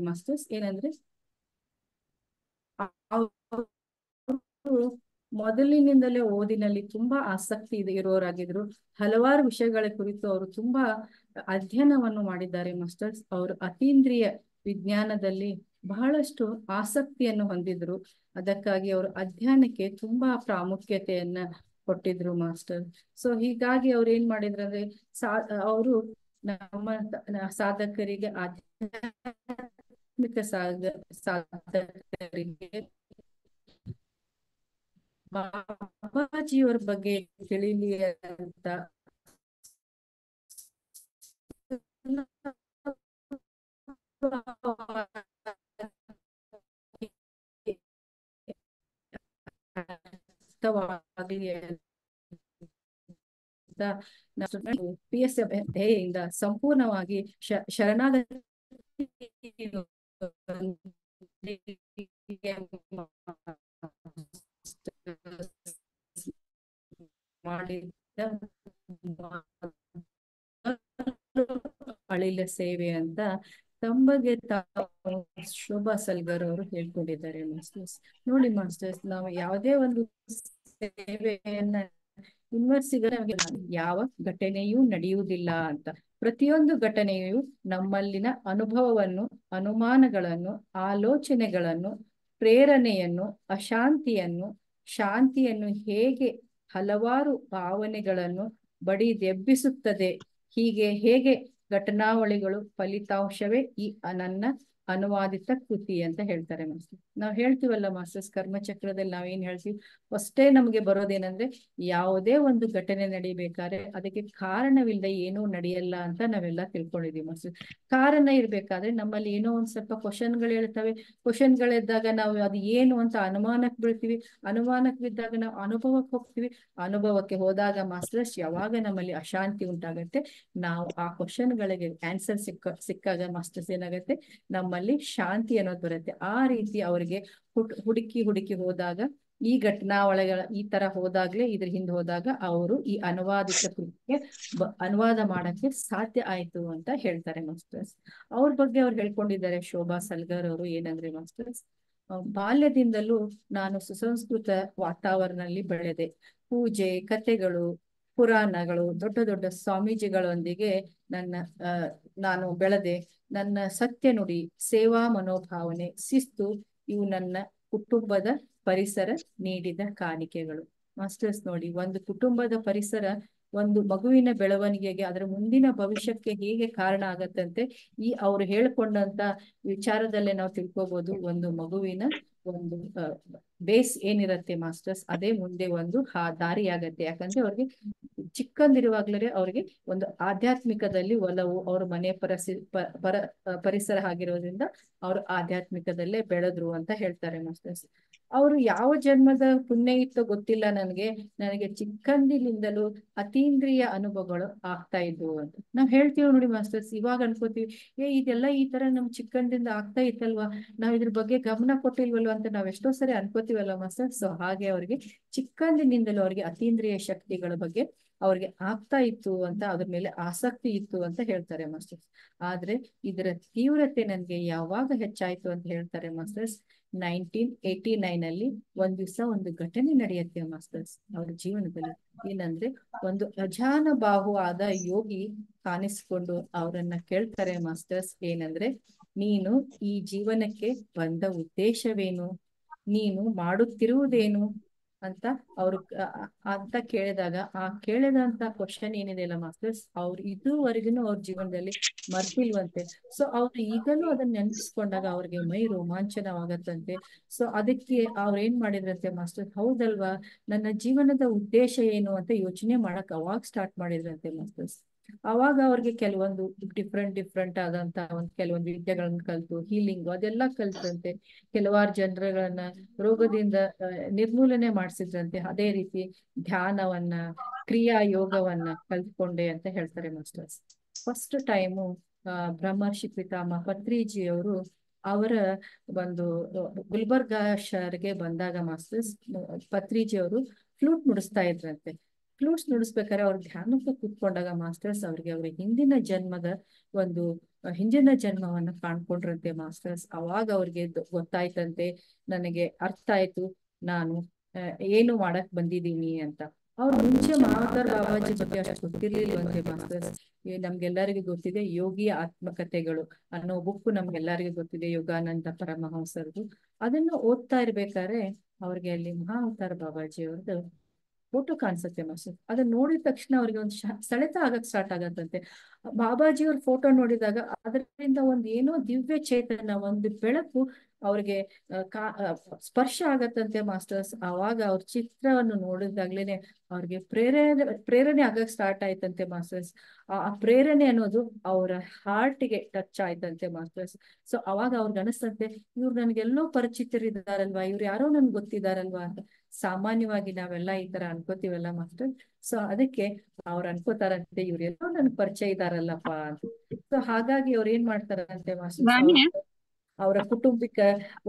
Masters ಏನಂದ್ರೆ ಅವರು ಮೊದಲಿನಿಂದಲೇ ಓದಿನಲ್ಲಿ ತುಂಬಾ ಆಸಕ್ತಿ ಇರೋರಾಗಿದ್ರು. ಹಲವಾರು ವಿಷಯಗಳ ಕುರಿತು ಅವರು ತುಂಬಾ ಅಧ್ಯಯನವನ್ನು ಮಾಡಿದ್ದಾರೆ ಮಾಸ್ಟರ್ಸ್. ಅವರು ಅತೀಂದ್ರಿಯ ವಿಜ್ಞಾನದಲ್ಲಿ ಬಹಳಷ್ಟು ಆಸಕ್ತಿಯನ್ನು ಹೊಂದಿದ್ರು. ಅದಕ್ಕಾಗಿ ಅವರು ಅಧ್ಯಯನಕ್ಕೆ ತುಂಬಾ ಪ್ರಾಮುಖ್ಯತೆಯನ್ನ ಕೊಟ್ಟಿದ್ರು ಮಾಸ್ಟರ್. ಸೊ ಹೀಗಾಗಿ ಅವ್ರು ಏನ್ ಮಾಡಿದ್ರು ಅಂದ್ರೆ ಅವರು ನಮ್ಮ ಸಾಧಕರಿಗೆ ಆಧ್ಯಾತ್ಮಿಕ ಸಾಧಕರಿಗೆ ಬಾಬಾಜಿಯವರ ಬಗ್ಗೆ ತಿಳಿಲಿ ಅಂತ PSF ಸಂಪೂರ್ಣವಾಗಿ ಶರಣಾಗತಿ ಮಾಡಿದ ಅಳಿಲ ಸೇವೆ ಅಂತ ತಮಗೆ ತಾವು ಶೋಭಾ ಸಲ್ಗರ್ ಅವರು ಹೇಳ್ಕೊಂಡಿದ್ದಾರೆ ಮಾಸ್ಟರ್ಸ್. ನೋಡಿ ಮಾಸ್ಟರ್ಸ್, ನಾವು ಯಾವುದೇ ಒಂದು ಸೇವೆಯನ್ನ ನಮಗೆ ಯಾವ ಘಟನೆಯೂ ನಡೆಯುವುದಿಲ್ಲ ಅಂತ. ಪ್ರತಿಯೊಂದು ಘಟನೆಯು ನಮ್ಮಲ್ಲಿನ ಅನುಭವವನ್ನು, ಅನುಮಾನಗಳನ್ನು, ಆಲೋಚನೆಗಳನ್ನು, ಪ್ರೇರಣೆಯನ್ನು, ಅಶಾಂತಿಯನ್ನು, ಶಾಂತಿಯನ್ನು, ಹೇಗೆ ಹಲವಾರು ಭಾವನೆಗಳನ್ನು ಬಡಿದೆಬ್ಬಿಸುತ್ತದೆ. ಹೇಗೆ ಘಟನಾವಳಿಗಳು ಫಲಿತಾಂಶವೇ ಈ ನನ್ನ ಅನುವಾದಿತ ಕೃತಿ ಅಂತ ಹೇಳ್ತಾರೆ ಮಾಸ್ಟರ್. ನಾವ್ ಹೇಳ್ತೀವಲ್ಲ ಮಾಸ್ಟರ್ಸ್, ಕರ್ಮಚಕ್ರದಲ್ಲಿ ನಾವೇನ್ ಹೇಳ್ತೀವಿ, ಫಸ್ಟೇ ನಮ್ಗೆ ಬರೋದೇನಂದ್ರೆ ಯಾವುದೇ ಒಂದು ಘಟನೆ ನಡಿಬೇಕಾದ್ರೆ ಅದಕ್ಕೆ ಕಾರಣವಿಲ್ಲದೆ ಏನೂ ನಡೆಯಲ್ಲ ಅಂತ ನಾವೆಲ್ಲ ತಿಳ್ಕೊಂಡಿದೀವಿ ಮಾಸ್ಟರ್. ಕಾರಣ ಇರ್ಬೇಕಾದ್ರೆ ನಮ್ಮಲ್ಲಿ ಏನೋ ಒಂದ್ ಸ್ವಲ್ಪ ಕ್ವಶನ್ಗಳು ಹೇಳ್ತವೆ. ಕ್ವಶನ್ಗಳಿದ್ದಾಗ ನಾವು ಅದು ಏನು ಅಂತ ಅನುಮಾನಕ್ಕೆ ಬೀಳ್ತೀವಿ. ಅನುಮಾನಕ್ಕೆ ಬಿದ್ದಾಗ ನಾವು ಅನುಭವಕ್ಕೆ ಹೋಗ್ತೀವಿ. ಅನುಭವಕ್ಕೆ ಹೋದಾಗ ಮಾಸ್ಟರ್ಸ್ ಯಾವಾಗ ನಮ್ಮಲ್ಲಿ ಅಶಾಂತಿ ಉಂಟಾಗತ್ತೆ, ನಾವು ಆ ಕ್ವಶನ್ಗಳಿಗೆ ಆನ್ಸರ್ ಸಿಕ್ಕಾಗ ಮಾಸ್ಟರ್ಸ್ ಏನಾಗತ್ತೆ, ನಮ್ಮಲ್ಲಿ ಶಾಂತಿ ಅನ್ನೋದು ಬರುತ್ತೆ. ಆ ರೀತಿ ಅವರಿಗೆ ಹುಡುಕಿ ಹೋದಾಗ ಈ ಘಟನಾವಳಿಗಳ ಈ ತರ ಹೋದಾಗ್ಲೇ, ಇದ್ರ ಹಿಂದೆ ಹೋದಾಗ ಅವರು ಈ ಅನುವಾದಿತ ಕೃತಿಗೆ ಅನುವಾದ ಮಾಡಕ್ಕೆ ಸಾಧ್ಯ ಆಯ್ತು ಅಂತ ಹೇಳ್ತಾರೆ ಮಾಸ್ಟರ್ಸ್. ಅವ್ರ ಬಗ್ಗೆ ಅವ್ರು ಹೇಳ್ಕೊಂಡಿದ್ದಾರೆ ಶೋಭಾ ಸಲ್ಗರ್ ಅವರು. ಏನಂದ್ರೆ ಮಾಸ್ಟರ್ಸ್, ಬಾಲ್ಯದಿಂದಲೂ ನಾನು ಸುಸಂಸ್ಕೃತ ವಾತಾವರಣದಲ್ಲಿ ಬೆಳೆದೆ. ಪೂಜೆ, ಕಥೆಗಳು, ಪುರಾಣಗಳು, ದೊಡ್ಡ ದೊಡ್ಡ ಸ್ವಾಮೀಜಿಗಳೊಂದಿಗೆ ನಾನು ಬೆಳೆದೆ. ನನ್ನ ಸತ್ಯ ನುಡಿ, ಸೇವಾ ಮನೋಭಾವನೆ, ಶಿಸ್ತು ಇವು ನನ್ನ ಕುಟುಂಬದ ಪರಿಸರ ನೀಡಿದ ಕಾಣಿಕೆಗಳು. ಮಾಸ್ಟರ್ಸ್ ನೋಡಿ, ಒಂದು ಕುಟುಂಬದ ಪರಿಸರ ಒಂದು ಮಗುವಿನ ಬೆಳವಣಿಗೆಗೆ, ಅದರ ಮುಂದಿನ ಭವಿಷ್ಯಕ್ಕೆ ಹೇಗೆ ಕಾರಣ ಆಗತ್ತಂತೆ ಅವ್ರು ಹೇಳ್ಕೊಂಡಂತ ವಿಚಾರದಲ್ಲೇ ನಾವು ತಿಳ್ಕೊಬಹುದು. ಒಂದು ಮಗುವಿನ ಒಂದು ಬೇಸ್ ಏನಿರತ್ತೆ ಮಾಸ್ಟರ್ಸ್, ಅದೇ ಮುಂದೆ ಒಂದು ದಾರಿ ಆಗತ್ತೆ. ಯಾಕಂದ್ರೆ ಅವ್ರಿಗೆ ಚಿಕ್ಕಂದಿರುವಾಗ್ಲೇ ಅವ್ರಿಗೆ ಒಂದು ಆಧ್ಯಾತ್ಮಿಕದಲ್ಲಿ ಒಲವು, ಅವ್ರ ಮನೆ ಪರಿಸರ ಆಗಿರೋದ್ರಿಂದ ಅವರು ಆಧ್ಯಾತ್ಮಿಕದಲ್ಲೇ ಬೆಳೆದ್ರು ಅಂತ ಹೇಳ್ತಾರೆ ಮಾಸ್ಟರ್ಸ್. ಅವರು ಯಾವ ಜನ್ಮದ ಪುಣ್ಯ ಇತ್ತೋ ಗೊತ್ತಿಲ್ಲ ನನಗೆ ಚಿಕ್ಕಂದಿನಿಂದಲೂ ಅತೀಂದ್ರಿಯ ಅನುಭವಗಳು ಆಗ್ತಾ ಇದ್ವು ಅಂತ ನಾವ್ ಹೇಳ್ತೀವಿ ನೋಡಿ ಮಾಸ್ಟರ್ಸ್. ಇವಾಗ ಅನ್ಕೋತೀವಿ, ಇದೆಲ್ಲ ಈ ತರ ನಮ್ ಚಿಕ್ಕಂದಿಂದ ಆಗ್ತಾ ಇತ್ತಲ್ವಾ, ನಾವ್ ಇದ್ರ ಬಗ್ಗೆ ಗಮನ ಕೊಟ್ಟಿಲ್ವಲ್ವ ಅಂತ ನಾವ್ ಎಷ್ಟೋ ಸರಿ ಅನ್ಕೋತೀವಲ್ಲ ಮಾಸ್ಟರ್. ಸೊ ಹಾಗೆ ಅವ್ರಿಗೆ ಚಿಕ್ಕಂದಿನಿಂದಲೂ ಅವ್ರಿಗೆ ಅತೀಂದ್ರಿಯ ಶಕ್ತಿಗಳ ಬಗ್ಗೆ ಅವ್ರಿಗೆ ಆಗ್ತಾ ಇತ್ತು ಅಂತ, ಅದ್ರ ಮೇಲೆ ಆಸಕ್ತಿ ಇತ್ತು ಅಂತ ಹೇಳ್ತಾರೆ ಮಾಸ್ಟರ್ಸ್. ಆದ್ರೆ ಇದರ ತೀವ್ರತೆ ನನ್ಗೆ ಯಾವಾಗ ಹೆಚ್ಚಾಯ್ತು ಅಂತ ಹೇಳ್ತಾರೆ ಮಾಸ್ಟರ್ಸ್, 1989 ಅಲ್ಲಿ ಒಂದ್ ದಿವಸ ಒಂದು ಘಟನೆ ನಡೆಯುತ್ತೆ ಮಾಸ್ಟರ್ಸ್ ಅವ್ರ ಜೀವನದಲ್ಲಿ. ಏನಂದ್ರೆ, ಒಂದು ಅಜಾನಬಾಹು ಆದ ಯೋಗಿ ಕಾಣಿಸ್ಕೊಂಡು ಅವ್ರನ್ನ ಕೇಳ್ತಾರೆ ಮಾಸ್ಟರ್ಸ್, ಏನಂದ್ರೆ, ನೀನು ಈ ಜೀವನಕ್ಕೆ ಬಂದ ಉದ್ದೇಶವೇನು, ನೀನು ಮಾಡುತ್ತಿರುವುದೇನು ಅಂತ ಅಂತ ಕೇಳಿದಾಗ, ಆ ಕೇಳಿದಂತ ಕ್ವಶನ್ ಏನಿದೆ ಅಲ್ಲ ಮಾಸ್ಟರ್ಸ್, ಅವ್ರು ಇದುವರೆಗೂ ಅವ್ರ ಜೀವನದಲ್ಲಿ ಮರ್ತಿಲ್ವಂತೆ. ಸೊ ಅವ್ರು ಈಗಲೂ ಅದನ್ನ ನೆನಪಿಸ್ಕೊಂಡಾಗ ಅವ್ರಿಗೆ ಮೈ ರೋಮಾಂಚನವಾಗತ್ತಂತೆ. ಸೊ ಅದಕ್ಕೆ ಅವ್ರ ಏನ್ ಮಾಡಿದ್ರಂತೆ ಮಾಸ್ಟರ್, ಹೌದಲ್ವಾ, ನನ್ನ ಜೀವನದ ಉದ್ದೇಶ ಏನು ಅಂತ ಯೋಚನೆ ಮಾಡಕ್ ಅವಾಗ ಸ್ಟಾರ್ಟ್ ಮಾಡಿದ್ರಂತೆ ಮಾಸ್ಟರ್ಸ್. ಅವಾಗ ಅವ್ರಿಗೆ ಕೆಲವೊಂದು ಡಿಫ್ರೆಂಟ್ ಆದಂತ ಕೆಲವೊಂದು ವಿದ್ಯೆಗಳನ್ನ ಕಲ್ತು, ಹೀಲಿಂಗ್ ಅದೆಲ್ಲ ಕಲ್ತಂತೆ. ಕೆಲವಾರು ಜನರುಗಳನ್ನ ರೋಗದಿಂದ ನಿರ್ಮೂಲನೆ ಮಾಡಿಸಿದ್ರಂತೆ. ಅದೇ ರೀತಿ ಧ್ಯಾನವನ್ನ, ಕ್ರಿಯಾ ಯೋಗವನ್ನ ಕಲ್ತ್ಕೊಂಡೆ ಅಂತ ಹೇಳ್ತಾರೆ ಮಾಸ್ಟರ್ಸ್. ಫಸ್ಟ್ ಟೈಮು ಬ್ರಹ್ಮರ್ಷಿ ಪಿತಾಮಹ ಪತ್ರಿಜಿ ಅವರು ಅವರ ಒಂದು ಗುಲ್ಬರ್ಗಾ ಶಹರ್ಗೆ ಬಂದಾಗ ಮಾಸ್ಟರ್ಸ್, ಪತ್ರಿಜಿ ಅವರು ಫ್ಲೂಟ್ ನುಡಿಸ್ತಾ ಇದ್ರಂತೆ. ಫ್ಲೂಟ್ಸ್ ನುಡಿಸ್ಬೇಕಾದ್ರೆ ಅವ್ರು ಧ್ಯಾನಕ್ಕೆ ಕೂತ್ಕೊಂಡಾಗ ಮಾಸ್ಟರ್ಸ್ ಅವ್ರಿಗೆ ಹಿಂದಿನ ಜನ್ಮದ ಒಂದು ಹಿಂದಿನ ಜನ್ಮವನ್ನ ಕಾಣ್ಕೊಂಡ್ರಂತೆ ಮಾಸ್ಟರ್ಸ್. ಅವಾಗ ಅವ್ರಿಗೆ ಗೊತ್ತಾಯ್ತಂತೆ, ನನಗೆ ಅರ್ಥ ಆಯ್ತು ನಾನು ಏನು ಮಾಡಕ್ ಬಂದಿದ್ದೀನಿ ಅಂತ. ಅವ್ರು ಮುಂಚೆ ಮಾವತಾರ್ ಬಾಬಾಜಿ ಬಗ್ಗೆ ಅಷ್ಟು ಗೊತ್ತಿರ್ಲಿಲ್ವಂತೆ ಮಾಸ್ಟರ್ಸ್. ನಮ್ಗೆಲ್ಲರಿಗೂ ಗೊತ್ತಿದೆ ಯೋಗಿಯ ಆತ್ಮಕಥೆಗಳು ಅನ್ನೋ ಬುಕ್ ನಮ್ಗೆಲ್ಲರಿಗೂ ಗೊತ್ತಿದೆ, ಯೋಗಾನಂದ ಪರಮಹಂಸರದು. ಅದನ್ನ ಓದ್ತಾ ಇರ್ಬೇಕಾದ್ರೆ ಅವ್ರಿಗೆ ಅಲ್ಲಿ ಮಹಾವತಾರ್ ಬಾಬಾಜಿ ಅವ್ರದ್ದು ಫೋಟೋ ಕಾಣಿಸುತ್ತೆ ಮಾಸ್ಟರ್. ಅದನ್ನ ನೋಡಿದ ತಕ್ಷಣ ಅವ್ರಿಗೆ ಒಂದು ಸೆಳೆತ ಆಗಕ್ ಸ್ಟಾರ್ಟ್ ಆಗತ್ತಂತೆ. ಬಾಬಾಜಿ ಅವ್ರ ಫೋಟೋ ನೋಡಿದಾಗ ಅದರಿಂದ ಒಂದು ಏನೋ ದಿವ್ಯ ಚೇತನ, ಒಂದು ಬೆಳಕು ಅವ್ರಿಗೆ ಸ್ಪರ್ಶ ಆಗತ್ತಂತೆ ಮಾಸ್ಟರ್ಸ್. ಆವಾಗ ಅವ್ರ ಚಿತ್ರವನ್ನು ನೋಡಿದಾಗ್ಲೇನೆ ಅವ್ರಿಗೆ ಪ್ರೇರಣೆ ಆಗಕ್ ಸ್ಟಾರ್ಟ್ ಆಯ್ತಂತೆ ಮಾಸ್ಟರ್ಸ್. ಆ ಪ್ರೇರಣೆ ಅನ್ನೋದು ಅವರ ಹಾರ್ಟ್ಗೆ ಟಚ್ ಆಯ್ತಂತೆ ಮಾಸ್ಟರ್ಸ್. ಸೊ ಅವಾಗ ಅವ್ರಿಗೆ ಅನಿಸ್ತಂತೆ, ಇವ್ರು ನನ್ಗೆಲ್ಲೋ ಪರಿಚಿತರಿದ್ದಾರಲ್ವಾ, ಇವ್ರು ಯಾರೋ ನನ್ಗೆ ಗೊತ್ತಿದಾರಲ್ವಾ ಅಂತ. ಸಾಮಾನ್ಯವಾಗಿ ನಾವೆಲ್ಲ ಈ ತರ ಅನ್ಕೋತೀವಲ್ಲ ಮಾಸ್ಟರ್. ಸೊ ಅದಕ್ಕೆ ಅವ್ರು ಅನ್ಕೋತಾರಂತೆ, ಇವ್ರು ಎಲ್ಲೋ ನನ್ಗೆ ಪರಿಚಯ ಇದಾರಲ್ಲಪ್ಪ ಅಂತ. ಸೊ ಹಾಗಾಗಿ ಅವ್ರು ಏನ್ ಮಾಡ್ತಾರಂತೆ ಮಾಸ್ಟರ್ಸ್, ಅವರ ಕುಟುಂಬಿಕ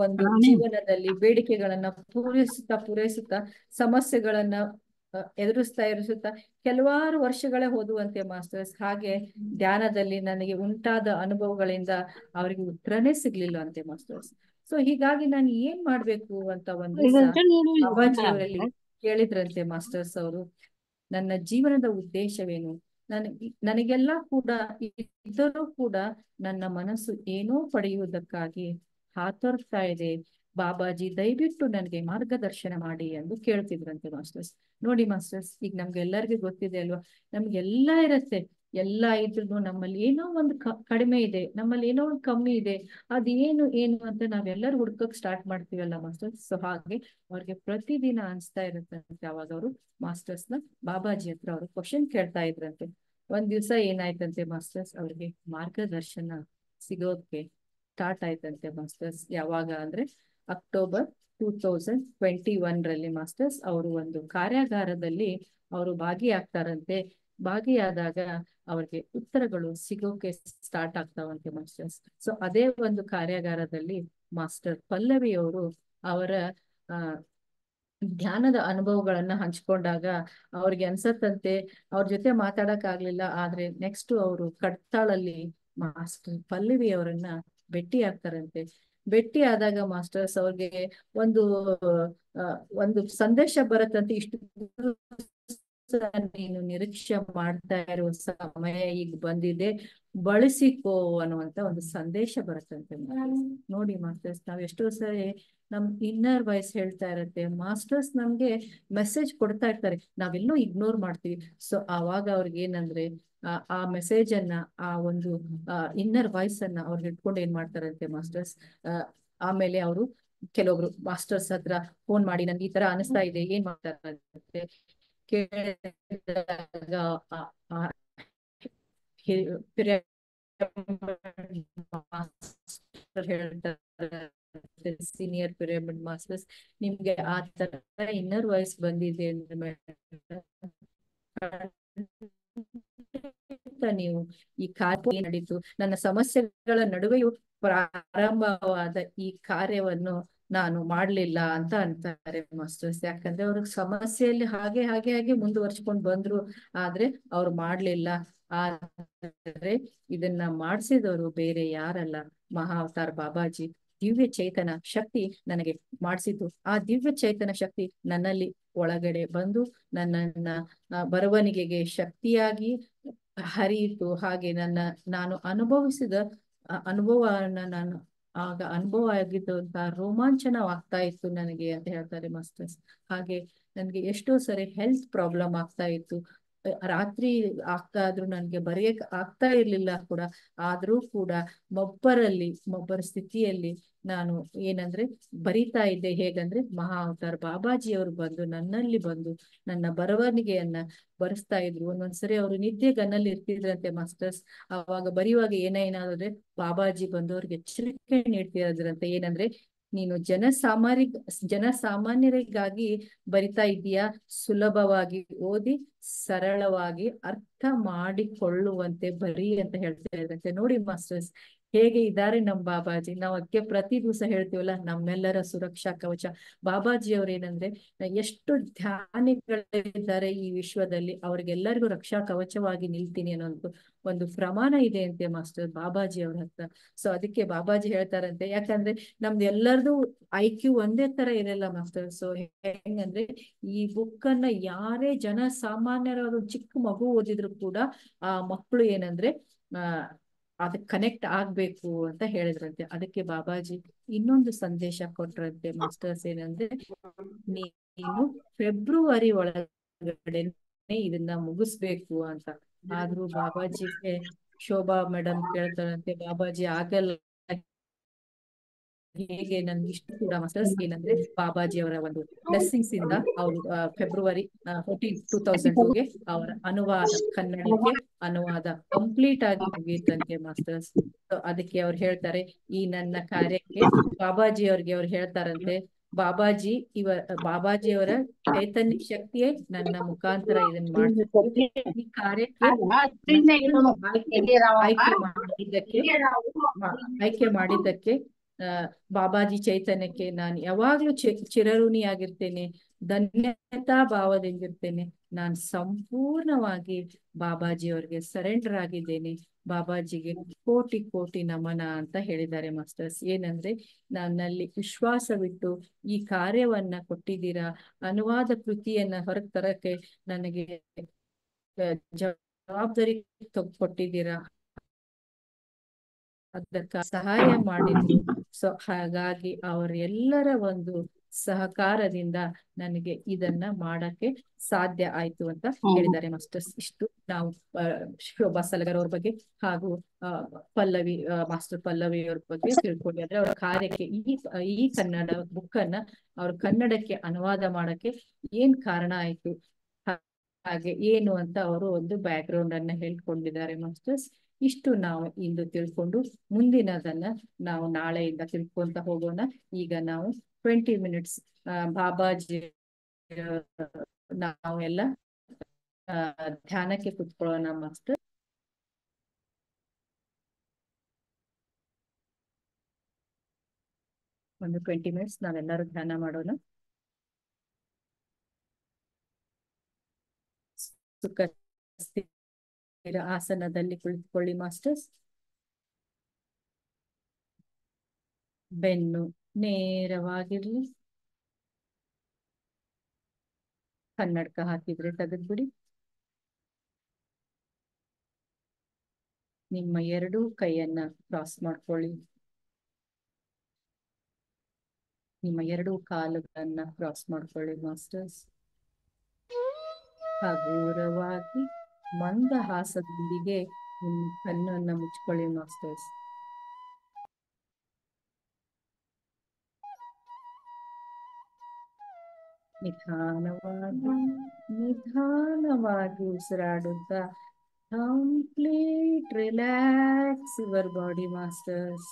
ಒಂದು ಜೀವನದಲ್ಲಿ ಬೇಡಿಕೆಗಳನ್ನ ಪೂರೈಸುತ್ತಾ ಸಮಸ್ಯೆಗಳನ್ನ ಎದುರಿಸ್ತಾ ಕೆಲವಾರು ವರ್ಷಗಳೇ ಹೋದುವಂತೆ ಮಾಸ್ಟರ್ಸ್. ಹಾಗೆ ಧ್ಯಾನದಲ್ಲಿ ನನಗೆ ಉಂಟಾದ ಅನುಭವಗಳಿಂದ ಅವ್ರಿಗೆ ಉತ್ತರನೇ ಸಿಗ್ಲಿಲ್ಲ ಅಂತೆ ಮಾಸ್ಟರ್ಸ್. ಸೊ ಹೀಗಾಗಿ ನಾನು ಏನ್ ಮಾಡ್ಬೇಕು ಅಂತ ಒಂದ್ ದಿವಸ ಬಾಬಾಜಿಯವರಲ್ಲಿ ಕೇಳಿದ್ರಂತೆ ಮಾಸ್ಟರ್ಸ್ ಅವರು, ನನ್ನ ಜೀವನದ ಉದ್ದೇಶವೇನು, ನನಗೆಲ್ಲ ಕೂಡ ಇದ್ದರೂ ಕೂಡ ನನ್ನ ಮನಸ್ಸು ಏನೋ ಪಡೆಯುವುದಕ್ಕಾಗಿ ಹಾತೊರ್ತಾ ಇದೆ, ಬಾಬಾಜಿ ದಯವಿಟ್ಟು ನನಗೆ ಮಾರ್ಗದರ್ಶನ ಮಾಡಿ ಎಂದು ಕೇಳ್ತಿದ್ರಂತೆ ಮಾಸ್ಟರ್ಸ್. ನೋಡಿ ಮಾಸ್ಟರ್ಸ್, ಈಗ ನಮ್ಗೆಲ್ಲರಿಗೂ ಗೊತ್ತಿದೆ ಅಲ್ವಾ, ನಮ್ಗೆಲ್ಲಾ ಇರತ್ತೆ, ಎಲ್ಲ ಇದ್ರು ನಮ್ಮಲ್ಲಿ ಏನೋ ಒಂದು ಕಡಿಮೆ ಇದೆ, ನಮ್ಮಲ್ಲಿ ಏನೋ ಒಂದು ಕಮ್ಮಿ ಇದೆ, ಅದೇನು ಏನು ಅಂತ ನಾವೆಲ್ಲರೂ ಹುಡ್ಕಕ್ ಸ್ಟಾರ್ಟ್ ಮಾಡ್ತೀವಲ್ಲ ಮಾಸ್ಟರ್ಸ್. ಸೊ ಹಾಗೆ ಅವ್ರಿಗೆ ಪ್ರತಿದಿನ ಅನ್ಸ್ತಾ ಇರುತ್ತಂತೆ. ಅವಾಗ ಅವರು ಮಾಸ್ಟರ್ಸ್ನ ಬಾಬಾಜಿ ಹತ್ರ ಅವರು ಕ್ವಶನ್ ಕೇಳ್ತಾ ಇದ್ರಂತೆ. ಒಂದ್ ದಿವ್ಸ ಏನಾಯ್ತಂತೆ ಮಾಸ್ಟರ್ಸ್, ಅವ್ರಿಗೆ ಮಾರ್ಗದರ್ಶನ ಸಿಗೋಕೆ ಸ್ಟಾರ್ಟ್ ಆಯ್ತಂತೆ ಮಾಸ್ಟರ್ಸ್. ಯಾವಾಗ ಅಂದ್ರೆ ಅಕ್ಟೋಬರ್ 2021 ಮಾಸ್ಟರ್ಸ್ ಅವರು ಒಂದು ಕಾರ್ಯಾಗಾರದಲ್ಲಿ ಅವರು ಭಾಗಿಯಾಗ್ತಾರಂತೆ. ಭಾಗಿಯಾದಾಗ ಅವ್ರಿಗೆ ಉತ್ತರಗಳು ಸಿಗೋಕೆ ಸ್ಟಾರ್ಟ್ ಆಗ್ತಾವಂತೆ ಮಾಸ್ಟರ್ಸ್. ಸೊ ಅದೇ ಒಂದು ಕಾರ್ಯಾಗಾರದಲ್ಲಿ ಮಾಸ್ಟರ್ ಪಲ್ಲವಿ ಅವರು ಅವರ ಧ್ಯಾನದ ಅನುಭವಗಳನ್ನ ಹಂಚ್ಕೊಂಡಾಗ ಅವ್ರಿಗೆ ಅನ್ಸತ್ತಂತೆ, ಅವ್ರ ಜೊತೆ ಮಾತಾಡಕ್ ಆಗ್ಲಿಲ್ಲ, ಆದ್ರೆ ನೆಕ್ಸ್ಟ್ ಅವರು ಕಡ್ತಾಳಲ್ಲಿ ಮಾಸ್ಟರ್ ಪಲ್ಲವಿ ಅವರನ್ನ ಭೇಟಿ ಆಗ್ತಾರಂತೆ. ಭೇಟಿ ಆದಾಗ ಮಾಸ್ಟರ್ಸ್ ಅವ್ರಿಗೆ ಒಂದು ಒಂದು ಸಂದೇಶ ಬರತ್ತಂತೆ, ಇಷ್ಟು ನೀನು ನಿರೀಕ್ಷೆ ಮಾಡ್ತಾ ಇರೋ ಸಮಯ ಈಗ ಬಂದಿದೆ, ಬಳಸಿಕೋ ಅನ್ನುವಂತ ಒಂದು ಸಂದೇಶ ಬರುತ್ತಂತೆ. ನೋಡಿ ಮಾಸ್ಟರ್ಸ್, ನಾವ್ ಎಷ್ಟೋ ಸರಿ ನಮ್ ಇನ್ನರ್ ವಾಯ್ಸ್ ಹೇಳ್ತಾ ಇರತ್ತೆ, ಮಾಸ್ಟರ್ಸ್ ನಮ್ಗೆ ಮೆಸೇಜ್ ಕೊಡ್ತಾ ಇರ್ತಾರೆ, ನಾವೆಲ್ಲೋ ಇಗ್ನೋರ್ ಮಾಡ್ತೀವಿ. ಸೊ ಆವಾಗ ಅವ್ರಿಗೆ ಏನಂದ್ರೆ ಆ ಮೆಸೇಜ್ ಅನ್ನ, ಆ ಒಂದು ಇನ್ನರ್ ವಾಯ್ಸ್ ಅನ್ನ ಅವ್ರಿಗೆ ಇಟ್ಕೊಂಡು ಏನ್ ಮಾಡ್ತಾರಂತೆ ಮಾಸ್ಟರ್ಸ್. ಆಮೇಲೆ ಅವರು ಕೆಲವೊಬ್ರು ಮಾಸ್ಟರ್ಸ್ ಹತ್ರ ಫೋನ್ ಮಾಡಿ ನನ್ಗೆ ಈ ತರ ಅನಿಸ್ತಾ ಇದೆ, ಏನ್ ಮಾಡ್ತಾರಂತೆ ಕೇಳಿದಾಗ ಸೀನಿಯರ್ ಪಿರಮಿಡ್ ಮಾಸ್ಟರ್ಸ್, ನಿಮ್ಗೆ ಆ ತರ ಇನ್ನರ್ ವಾಯ್ಸ್ ಬಂದಿದೆ ಅಂದ್ರೆ ನೀವು ಈ ಕಾರ್ಯ ನಡೀತು, ನನ್ನ ಸಮಸ್ಯೆಗಳ ನಡುವೆಯೂ ಪ್ರಾರಂಭವಾದ ಈ ಕಾರ್ಯವನ್ನು ನಾನು ಮಾಡ್ಲಿಲ್ಲ ಅಂತ ಅಂತಾರೆ ಮಾಸ್ಟರ್ಸ್. ಯಾಕಂದ್ರೆ ಅವ್ರಿಗೆ ಸಮಸ್ಯೆಯಲ್ಲಿ ಹಾಗೆ ಹಾಗೆ ಹಾಗೆ ಮುಂದುವರ್ಸ್ಕೊಂಡ್ ಬಂದ್ರು, ಆದ್ರೆ ಅವ್ರು ಮಾಡ್ಲಿಲ್ಲ. ಆದ್ರೆ ಇದನ್ನ ಮಾಡ್ಸಿದವರು ಬೇರೆ ಯಾರಲ್ಲ, ಮಹಾವತಾರ್ ಬಾಬಾಜಿ ದಿವ್ಯ ಚೇತನ ಶಕ್ತಿ ನನಗೆ ಮಾಡಿಸಿದ್ದು. ಆ ದಿವ್ಯ ಚೇತನ ಶಕ್ತಿ ನನ್ನಲ್ಲಿ ಒಳಗಡೆ ಬಂದು ನನ್ನನ್ನ ಬರವಣಿಗೆಗೆ ಶಕ್ತಿಯಾಗಿ ಹರಿಯಿತು. ಹಾಗೆ ನಾನು ಅನುಭವಿಸಿದ ಅನುಭವವನ್ನ ನಾನು ಆಗ ಅನುಭವ ಆಗಿದ್ದಂತ ರೋಮಾಂಚನವಾಗ್ತಾ ಇತ್ತು ನನಗೆ ಅಂತ ಹೇಳ್ತಾರೆ ಮಾಸ್ಟರ್ಸ್. ಹಾಗೆ ನನ್ಗೆ ಎಷ್ಟೋ ಸರಿ ಹೆಲ್ತ್ ಪ್ರಾಬ್ಲಮ್ ಆಗ್ತಾ ಇತ್ತು, ರಾತ್ರಿ ಆಗ್ತಾ ಇದ್ರು ನನ್ಗೆ ಬರೆಯಕ್ ಆಗ್ತಾ ಇರ್ಲಿಲ್ಲ ಕೂಡ. ಆದ್ರೂ ಕೂಡ ಮೊಬ್ಬರ ಸ್ಥಿತಿಯಲ್ಲಿ ನಾನು ಏನಂದ್ರೆ ಬರಿತಾ ಇದ್ದೆ. ಹೇಗಂದ್ರೆ ಮಹಾ ಅವತಾರ್ ಬಾಬಾಜಿಯವರು ಬಂದು ನನ್ನಲ್ಲಿ ಬಂದು ನನ್ನ ಬರವಣಿಗೆಯನ್ನ ಬರೆಸ್ತಾ ಇದ್ರು. ಒಂದೊಂದ್ಸರಿ ಅವರು ನಿದ್ದೆಗನ್ನಲ್ಲಿ ಇರ್ತಿದ್ರಂತೆ ಮಾಸ್ಟರ್ಸ್. ಅವಾಗ ಬರೆಯುವಾಗ ಏನಾದ್ರೆ ಬಾಬಾಜಿ ಬಂದು ಅವ್ರಿಗೆ ಎಚ್ಚರಿಕೆ ನೀಡ್ತಿದ್ರಂತೆ, ಏನಂದ್ರೆ ನೀನು ಜನಸಾಮಾನ್ಯರಿಗಾಗಿ ಬರಿತಾ ಇದೀಯಾ, ಸುಲಭವಾಗಿ ಓದಿ ಸರಳವಾಗಿ ಅರ್ಥ ಮಾಡಿಕೊಳ್ಳುವಂತೆ ಬರಿ ಅಂತ ಹೇಳ್ತಾ ಇದ್ರಂತೆ. ನೋಡಿ ಮಾಸ್ಟರ್ಸ್, ಹೇಗೆ ಇದ್ದಾರೆ ನಮ್ ಬಾಬಾಜಿ. ನಾವು ಅದಕ್ಕೆ ಪ್ರತಿ ದಿವಸ ಹೇಳ್ತೀವಲ್ಲ, ನಮ್ಮೆಲ್ಲರ ಸುರಕ್ಷಾ ಕವಚ ಬಾಬಾಜಿ ಅವ್ರೇನಂದ್ರೆ, ಎಷ್ಟು ಧ್ಯಾನಿಗಳಿದ್ದಾರೆ ಈ ವಿಶ್ವದಲ್ಲಿ, ಅವ್ರಿಗೆಲ್ಲರಿಗೂ ರಕ್ಷಾ ಕವಚವಾಗಿ ನಿಲ್ತೀನಿ ಅನ್ನೋದು ಒಂದು ಪ್ರಮಾಣ ಇದೆ ಅಂತೆ ಮಾಸ್ಟರ್ ಬಾಬಾಜಿ ಅವ್ರ ಹತ್ರ. ಸೊ ಅದಕ್ಕೆ ಬಾಬಾಜಿ ಹೇಳ್ತಾರಂತೆ, ಯಾಕಂದ್ರೆ ನಮ್ದು ಎಲ್ಲರದು IQ ಒಂದೇ ತರ ಇರಲ್ಲ ಮಾಸ್ಟರ್. ಸೊ ಹೆಂಗಂದ್ರೆ, ಈ ಬುಕ್ ಅನ್ನ ಯಾರೇ ಜನ ಸಾಮಾನ್ಯರಾದ ಒಂದು ಚಿಕ್ಕ ಮಗು ಓದಿದ್ರು ಕೂಡ ಆ ಮಕ್ಕಳು ಏನಂದ್ರೆ ಆ ಅದಕ್ಕೆ ಕನೆಕ್ಟ್ ಆಗ್ಬೇಕು ಅಂತ ಹೇಳಿದ್ರಂತೆ. ಅದಕ್ಕೆ ಬಾಬಾಜಿ ಇನ್ನೊಂದು ಸಂದೇಶ ಕೊಟ್ರಂತೆ ಮಾಸ್ಟರ್ಸ್, ಏನಂದ್ರೆ ನೀನು ಫೆಬ್ರವರಿ ಒಳಗಡೆ ಇದನ್ನ ಮುಗಿಸ್ಬೇಕು ಅಂತ. ಆದ್ರೂ ಬಾಬಾಜಿಗೆ ಶೋಭಾ ಮೇಡಮ್ ಕೇಳ್ತಾರಂತೆ, ಬಾಬಾಜಿ ಆಗಲ್ಲ. ಹೇಗೆ ನನ್ಗೆ ಇಷ್ಟು ಕೂಡ ಮಾಸ್ಟರ್ಸ್ ಏನಂದ್ರೆ, ಬಾಬಾಜಿ ಅವರ ಒಂದು ಬ್ಲೆಸ್ಸಿಂಗ್ಸ್ ಇಂದ ಅವರು ಫೆಬ್ರವರಿ 14, 2002ಗೆ ಅವರ ಅನುವಾದ, ಕನ್ನಡಕ್ಕೆ ಅನುವಾದ ಕಂಪ್ಲೀಟ್ ಆಗಿ ಮುಗಿಯುತ್ತಂತೆ ಮಾಸ್ಟರ್ಸ್. ಅದಕ್ಕೆ ಅವ್ರು ಹೇಳ್ತಾರೆ, ಈ ನನ್ನ ಕಾರ್ಯಕ್ಕೆ ಬಾಬಾಜಿ ಅವ್ರಿಗೆ ಅವ್ರು ಹೇಳ್ತಾರಂತೆ, ಬಾಬಾಜಿ ಇವ ಬಾಬಾಜಿ ಅವರ ಚೈತನ್ಯ ಶಕ್ತಿಯೇ ನನ್ನ ಮುಖಾಂತರ ಇದನ್ನ ಮಾಡ್ತಿದ್ರು. ಈ ಕಾರ್ಯಕ್ಕೆ ಆಯ್ಕೆ ಆಯ್ಕೆ ಮಾಡಿದ್ದಕ್ಕೆ ಆಯ್ಕೆ ಮಾಡಿದ್ದಕ್ಕೆ ಬಾಬಾಜಿ ಚೈತನ್ಯಕ್ಕೆ ನಾನು ಯಾವಾಗ್ಲೂ ಚಿರಋಣಿಯಾಗಿರ್ತೇನೆ, ಧನ್ಯತಾ ಭಾವದಿಂದಿರ್ತೇನೆ. ನಾನು ಸಂಪೂರ್ಣವಾಗಿ ಬಾಬಾಜಿ ಅವ್ರಿಗೆ ಸರೆಂಡರ್ ಆಗಿದ್ದೇನೆ. ಬಾಬಾಜಿಗೆ ಕೋಟಿ ಕೋಟಿ ನಮನ ಅಂತ ಹೇಳಿದ್ದಾರೆ ಮಾಸ್ಟರ್ಸ್. ಏನಂದ್ರೆ, ನನ್ನಲ್ಲಿ ವಿಶ್ವಾಸವಿಟ್ಟು ಈ ಕಾರ್ಯವನ್ನ ಕೊಟ್ಟಿದ್ದೀರಾ, ಅನುವಾದ ಕೃತಿಯನ್ನ ಹೊರಗೆ ತರಕ್ಕೆ ನನಗೆ ಜವಾಬ್ದಾರಿ ಕೊಟ್ಟಿದ್ದೀರಾ, ಅದಕ್ಕ ಸಹಾಯ ಮಾಡಿದ್ರು. ಸೊ ಹಾಗಾಗಿ ಅವರೆಲ್ಲರ ಒಂದು ಸಹಕಾರದಿಂದ ನನಗೆ ಇದನ್ನ ಮಾಡಕ್ಕೆ ಸಾಧ್ಯ ಆಯ್ತು ಅಂತ ಹೇಳಿದ್ದಾರೆ ಮಾಸ್ಟರ್ಸ್. ಇಷ್ಟು ನಾವು ಶೋಭಾ ಸಲಗರ್ ಅವ್ರ ಬಗ್ಗೆ ಹಾಗೂ ಪಲ್ಲವಿ ಮಾಸ್ಟರ್ ಪಲ್ಲವಿ ಅವ್ರ ಬಗ್ಗೆ ತಿಳ್ಕೊಂಡ್ವಿ. ಅಂದ್ರೆ ಅವ್ರ ಕಾರ್ಯಕ್ಕೆ ಈ ಕನ್ನಡ ಬುಕ್ ಅನ್ನ ಅವ್ರ ಕನ್ನಡಕ್ಕೆ ಅನುವಾದ ಮಾಡಕ್ಕೆ ಏನ್ ಕಾರಣ ಆಯ್ತು, ಹಾಗೆ ಏನು ಅಂತ ಅವರು ಒಂದು ಬ್ಯಾಕ್ ಗ್ರೌಂಡ್ ಅನ್ನ ಹೇಳ್ಕೊಂಡಿದ್ದಾರೆ ಮಾಸ್ಟರ್ಸ್. ಇಷ್ಟು ನಾವು ಇಂದು ತಿಳ್ಕೊಂಡು ಮುಂದಿನದನ್ನ ನಾವು ನಾಳೆಯಿಂದ ತಿಳ್ಕೊಂತ ಹೋಗೋಣ. ಈಗ ನಾವು 20 ಮಿನಿಟ್ಸ್ ಬಾಬಾಜಿ ನಾವೆಲ್ಲ ಧ್ಯಾನಕ್ಕೆ ಕುತ್ಕೊಳ್ಳೋಣ ಮಾಸ್ಟರ್. ಒಂದು 20 ಮಿನಿಟ್ಸ್ ನಾವೆಲ್ಲರೂ ಧ್ಯಾನ ಮಾಡೋಣ. ಸುಖ ಸ್ಥಿರ ಆಸನದಲ್ಲಿ ಕುಳಿತುಕೊಳ್ಳಿ ಮಾಸ್ಟರ್ಸ್. ಬೆನ್ನು ನೇರವಾಗಿರ್ಲಿ. ಕನ್ನಡಕ ಹಾಕಿದ್ರೆ ತೆಗೆದ್ಬಿಡಿ. ನಿಮ್ಮ ಎರಡೂ ಕೈಯನ್ನ ಕ್ರಾಸ್ ಮಾಡ್ಕೊಳ್ಳಿ. ನಿಮ್ಮ ಎರಡೂ ಕಾಲುಗಳನ್ನ ಕ್ರಾಸ್ ಮಾಡ್ಕೊಳ್ಳಿ ಮಾಸ್ಟರ್ಸ್. ಹಗುರವಾಗಿ ಮಂದಹಾಸದೊಂದಿಗೆ ನಿಮ್ಮ ಕಣ್ಣನ್ನ ಮುಚ್ಕೊಳ್ಳಿ ಮಾಸ್ಟರ್ಸ್. ನಿಧಾನವಾಗಿ ಉಸಿರಾಡುತ್ತಾ complete relax your body masters.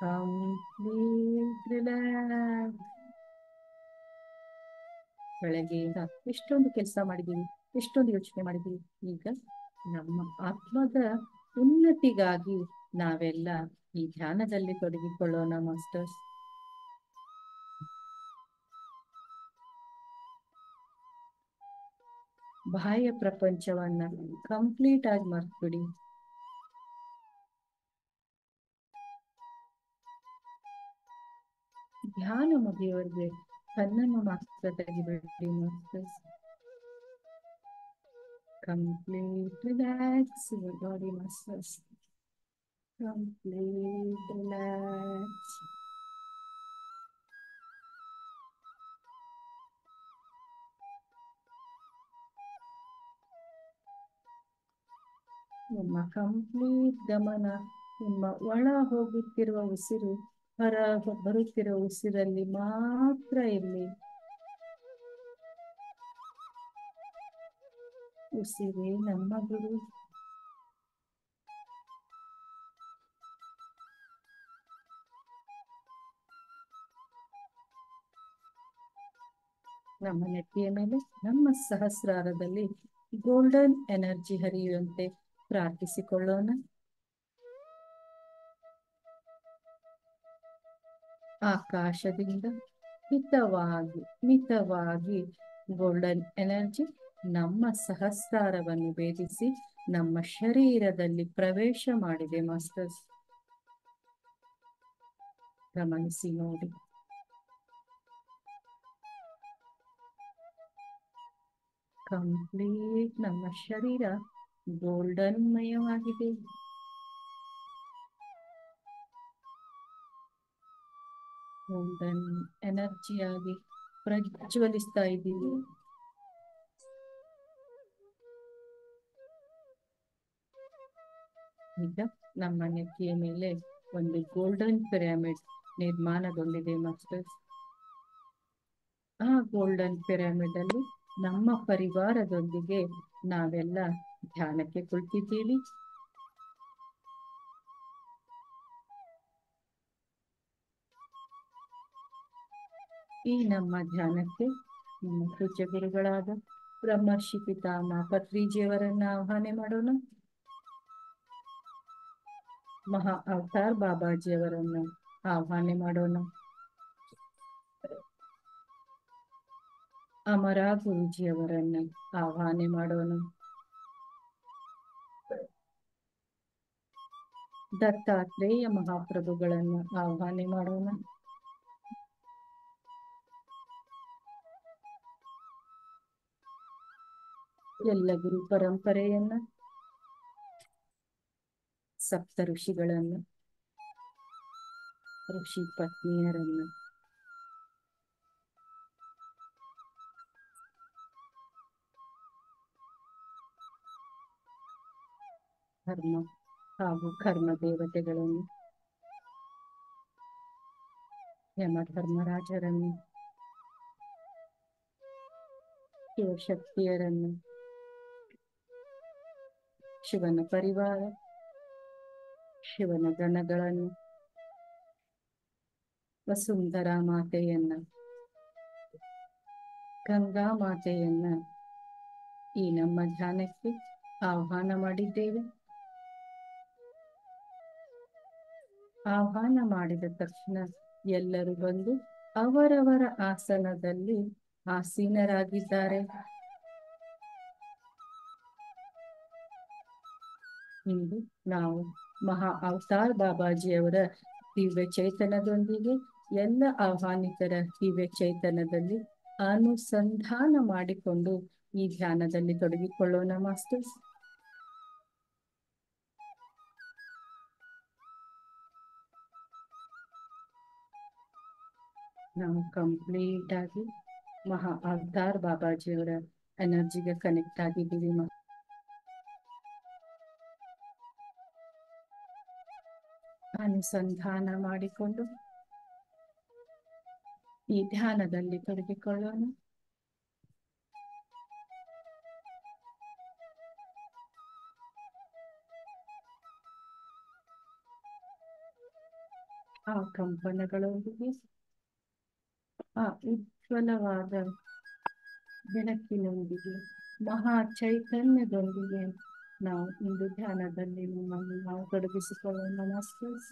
Complete relax. ಬೆಳಗ್ಗೆಯಿಂದ ಎಷ್ಟೊಂದು ಕೆಲಸ ಮಾಡಿದೀವಿ, ಎಷ್ಟೊಂದು ಯೋಚನೆ ಮಾಡಿದೀವಿ. ಈಗ ನಮ್ಮ ಆತ್ಮದ ಉನ್ನತಿಗಾಗಿ ನಾವೆಲ್ಲ ಈ ಧ್ಯಾನದಲ್ಲಿ ತೊಡಗಿಕೊಳ್ಳೋಣ ಮಾಸ್ಟರ್ಸ್. ಬಾಹ್ಯ ಪ್ರಪಂಚವನ್ನ ಕಂಪ್ಲೀಟ್ ಆಗಿ ಮರ್ತ್ಬಿಡಿ. ಧ್ಯಾನ ಮುಗಿಯುವವರೆಗೆ ಕಣ್ಣನ್ನು ಮಾತ್ರ ತೆಗಿಬೇಡಿ masters. Complete relax your body masters. Complete relax. ನಿಮ್ಮ ಕಂಪ್ಲೀಟ್ ಗಮನ ನಿಮ್ಮ ಒಳ ಹೋಗುತ್ತಿರುವ ಉಸಿರು, ಹೊರ ಬರುತ್ತಿರುವ ಉಸಿರಲ್ಲಿ ಮಾತ್ರ ಇರಲಿ. ಉಸಿರೇ ನಮ್ಮ ಗುರು. ನಮ್ಮ ನೆತ್ತಿಯ ಮೇಲೆ ನಮ್ಮ ಸಹಸ್ರಾರದಲ್ಲಿ ಗೋಲ್ಡನ್ ಎನರ್ಜಿ ಹರಿಯುವಂತೆ ಪ್ರಾರ್ಥಿಸಿಕೊಳ್ಳೋಣ. ಆಕಾಶದಿಂದ ಮಿತವಾಗಿ ಗೋಲ್ಡನ್ ಎನರ್ಜಿ ನಮ್ಮ ಸಹಸ್ರಾರವನ್ನು ಭೇದಿಸಿ ನಮ್ಮ ಶರೀರದಲ್ಲಿ ಪ್ರವೇಶ ಮಾಡಿದೆ ಮಾಸ್ಟರ್ಸ್. ಗಮನಿಸಿ ನೋಡಿ. ಕಂಪ್ಲೀಟ್ ನಮ್ಮ ಶರೀರ ಗೋಲ್ಡನ್ ಮಯವಾಗಿದೆ. ಗೋಲ್ಡನ್ ಎನರ್ಜಿಯಾಗಿ ಪ್ರಜ್ವಲಿಸ್ತಾ ಇದ್ದೀವಿ. ಈಗ ನಮ್ಮ ನೆತ್ತಿಯ ಮೇಲೆ ಒಂದು ಗೋಲ್ಡನ್ ಪಿರಮಿಡ್ ನಿರ್ಮಾಣಗೊಂಡಿದೆ ಮಾಸ್ಟರ್ಸ್. ಆ ಗೋಲ್ಡನ್ ಪಿರಮಿಡ್ ಅಲ್ಲಿ ನಮ್ಮ ಪರಿವಾರದೊಂದಿಗೆ ನಾವೆಲ್ಲ ಧ್ಯಾನಕ್ಕೆ ಕುಳಿತಿದ್ದೀವಿ. ಈ ನಮ್ಮ ಧ್ಯಾನಕ್ಕೆ ನಮ್ಮ ಪೂಜ್ಯ ಗುರುಗಳಾದ ಬ್ರಹ್ಮರ್ಷಿ ಪಿತಾಮಹ ಪತ್ರಿಜಿಯವರನ್ನ ಆಹ್ವಾನ ಮಾಡೋಣ. ಮಹಾ ಅವತಾರ್ ಬಾಬಾಜಿಯವರನ್ನ ಆಹ್ವಾನ ಮಾಡೋಣ. ಅಮರ ಗುರುಜಿಯವರನ್ನ ಆಹ್ವಾನ ಮಾಡೋಣ. ದತ್ತಾತ್ರೇಯ ಮಹಾಪ್ರಭುಗಳನ್ನು ಆಹ್ವಾನ ಮಾಡೋಣ. ಎಲ್ಲ ಗುರು ಪರಂಪರೆಯನ್ನ, ಸಪ್ತ ಋಷಿಗಳನ್ನು, ಋಷಿ ಪತ್ನಿಯರನ್ನು, ಧರ್ಮ ಹಾಗೂ ಕರ್ಮ ದೇವತೆಗಳನ್ನು, ಯಮಧರ್ಮರಾಜರನ್ನು, ಶಿವಶಕ್ತಿಯರನ್ನು, ಶಿವನ ಪರಿವಾರ, ಶಿವನ ಗಣಗಳನ್ನು, ವಸುಂಧರಾ ಮಾತೆಯನ್ನ, ಗಂಗಾ ಮಾತೆಯನ್ನ ಈ ನಮ್ಮ ಧ್ಯಾನಕ್ಕೆ ಆಹ್ವಾನ ಮಾಡಿದ್ದೇವೆ. ಆಹ್ವಾನ ಮಾಡಿದ ತಕ್ಷಣ ಎಲ್ಲರೂ ಬಂದು ಅವರವರ ಆಸನದಲ್ಲಿ ಆಸೀನರಾಗಿದ್ದಾರೆ. ಇಂದು ನಾವು ಮಹಾ ಅವತಾರ್ ಬಾಬಾಜಿಯವರ ದಿವ್ಯ ಚೈತನ್ಯದೊಂದಿಗೆ ಎಲ್ಲ ಆಹ್ವಾನಿತರ ದಿವ್ಯ ಚೈತನ್ಯದಲ್ಲಿ ಅನುಸಂಧಾನ ಮಾಡಿಕೊಂಡು ಈ ಧ್ಯಾನದಲ್ಲಿ ತೊಡಗಿಕೊಳ್ಳೋಣ ಮಾಸ್ಟರ್ಸ್. ನಾವು ಕಂಪ್ಲೀಟ್ ಆಗಿ ಮಹಾ ಅವತಾರ್ ಬಾಬಾಜಿಯವರ ಎನರ್ಜಿಗೆ ಕನೆಕ್ಟ್ ಆಗಿದ್ದೀವಿ. ಅನುಸಂಧಾನ ಮಾಡಿಕೊಂಡು ಈ ಧ್ಯಾನದಲ್ಲಿ ತೊಡಗಿಕೊಳ್ಳೋಣ. ಆ ಕಂಪನಗಳೊಂದಿಗೆ, ಆ ಉಜ್ವಲವಾದ ಬೆಳಕಿನೊಂದಿಗೆ, ಮಹಾ ಚೈತನ್ಯದೊಂದಿಗೆ ನಾವು ಇಂದು ಧ್ಯಾನದಲ್ಲಿ ನಮ್ಮನ್ನು ನಾವು ತೊಡಗಿಸಿಕೊಳ್ಳೋಣ ಮಾಸ್ಟರ್ಸ್.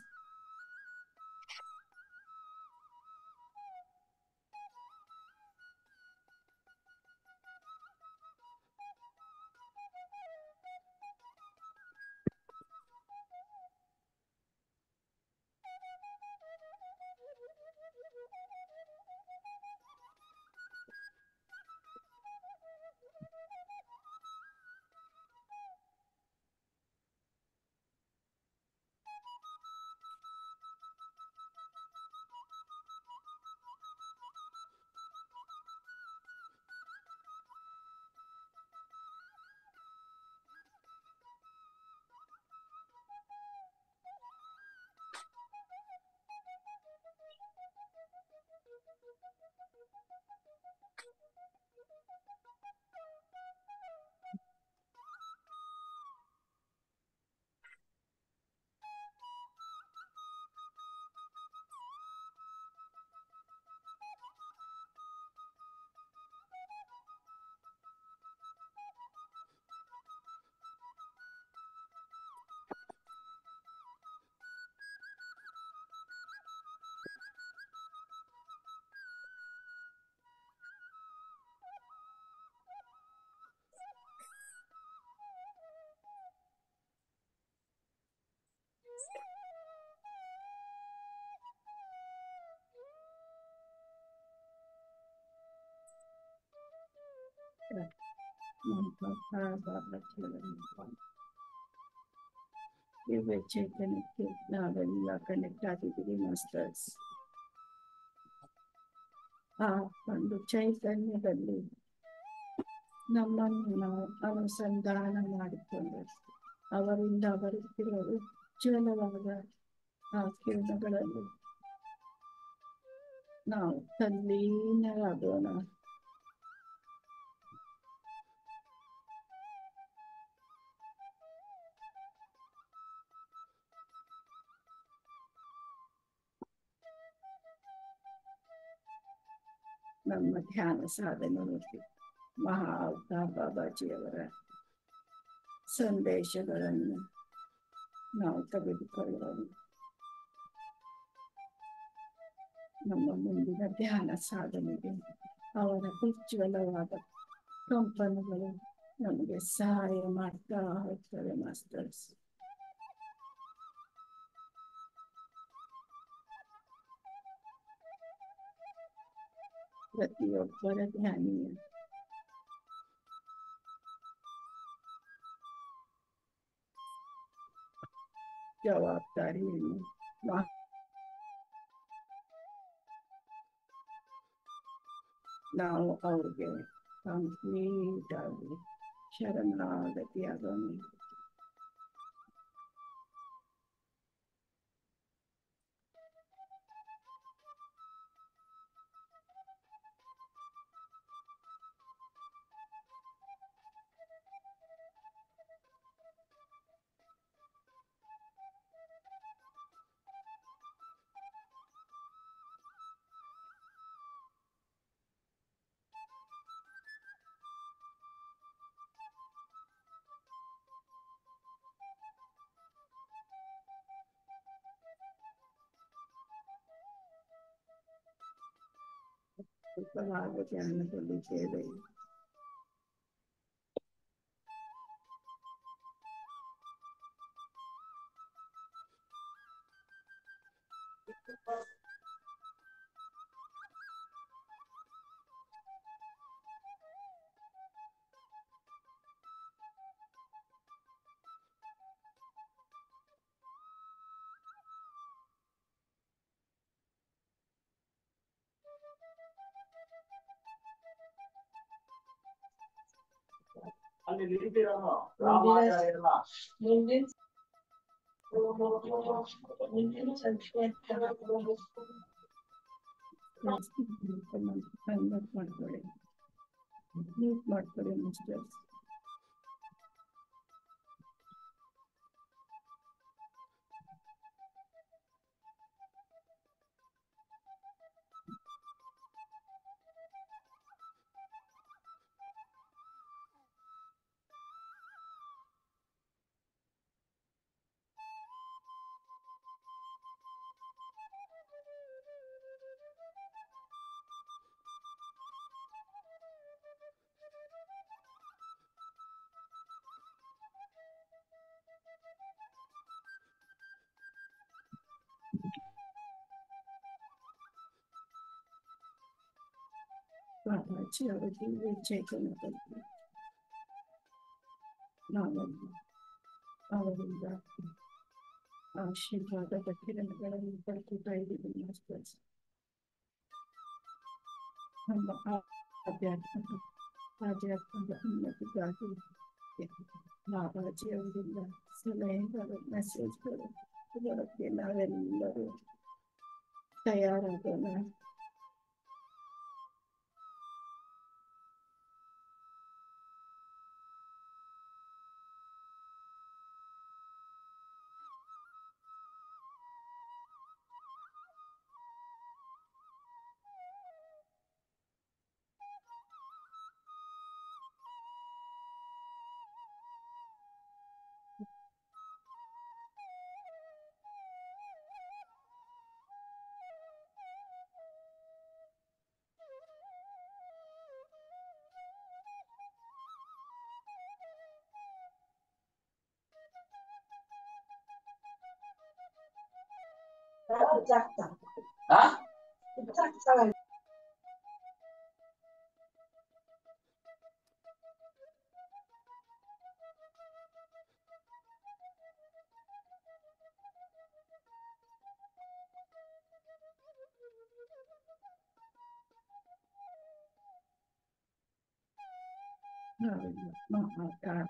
ದಿವ್ಯ ಚೈತನ್ಯಕ್ಕೆ ನಾವೆಲ್ಲ ಕನೆಕ್ಟ್ ಆಗಿದ್ದೀವಿ ಮಾಸ್ಟರ್ಸ್. ಆ ಒಂದು ಚೈತನ್ಯದಲ್ಲಿ ನಮ್ಮನ್ನು ನಾವು ಅನುಸಂಧಾನ ಮಾಡಿಕೊಂಡು ಅವರಿಂದ ಬರುತ್ತಿರುವ ಉಜ್ವಲವಾದ ಆ ಕಿರಣಗಳಲ್ಲಿ ನಾವು ತಲ್ಲೀನರಾಗೋಣ. ನಮ್ಮ ಧ್ಯಾನ ಸಾಧನೆಯಲ್ಲಿ ಮಹಾ ಬಾಬಾಜಿಯವರ ಸಂದೇಶಗಳನ್ನು ನಾವು ತೆಗೆದುಕೊಳ್ಳೋಣ. ನಮ್ಮ ಮುಂದಿನ ಧ್ಯಾನ ಸಾಧನೆಗೆ ಅವರ ಉಜ್ವಲವಾದ ಕಂಪನಗಳು ನಮಗೆ ಸಹಾಯ ಮಾಡ್ತಾ ಹೋಗ್ತವೆ ಮಾಸ್ಟರ್ಸ್. ಪ್ರತಿಯೊಬ್ಬರ ಧ್ಯಾನಿಯ ಜವಾಬ್ದಾರಿಯನ್ನು ನಾವು ಅವ್ರಿಗೆ ಕಂಪ್ಲೀಟ್ ಆಗಿ ಶರಣಾಗತಿಯಾಗೋಣ. ಸ್ವಲ್ಪವಾದ ಧ್ಯಾನದಲ್ಲಿದ್ದೇವೆ. ಅಲ್ಲಿ ನಿಂತಿರೋನು ರಾಮಾಚಾರ್ಯರಲ್ಲ ಮುಂದಿನ ಸಂಖ್ಯೆ ಮಾಡ್ಕೊಳ್ಳಿ, ಮ್ಯೂಟ್ ಮಾಡ್ಕೊಳ್ಳಿ ಮಾಸ್ಟರ್ಸ್. ಬಾಬಾಜಿ ಅವರ ದಿವ್ಯ ಚೈತನ್ಯದಲ್ಲಿ ನಾವು ಅವರಿಂದ ಆಶೀರ್ವಾದದ ಕಿರಣಗಳನ್ನು ಪಡೆದುತ್ತಾ ಇದ್ದೀವಿ ಮಾಸ್ಟರ್ಸ್. ನಮ್ಮ ಆಧ್ಯಾತ್ಮದ ಉನ್ನತಿಗಾಗಿ ಬಾಬಾಜಿ ಅವರಿಂದ ಸಲಹೆಗಳು, ಮೆಸೇಜ್ಗಳು ಬರೋಕ್ಕೆ ನಾವೆಲ್ಲರೂ ತಯಾರಾಗೋಣ.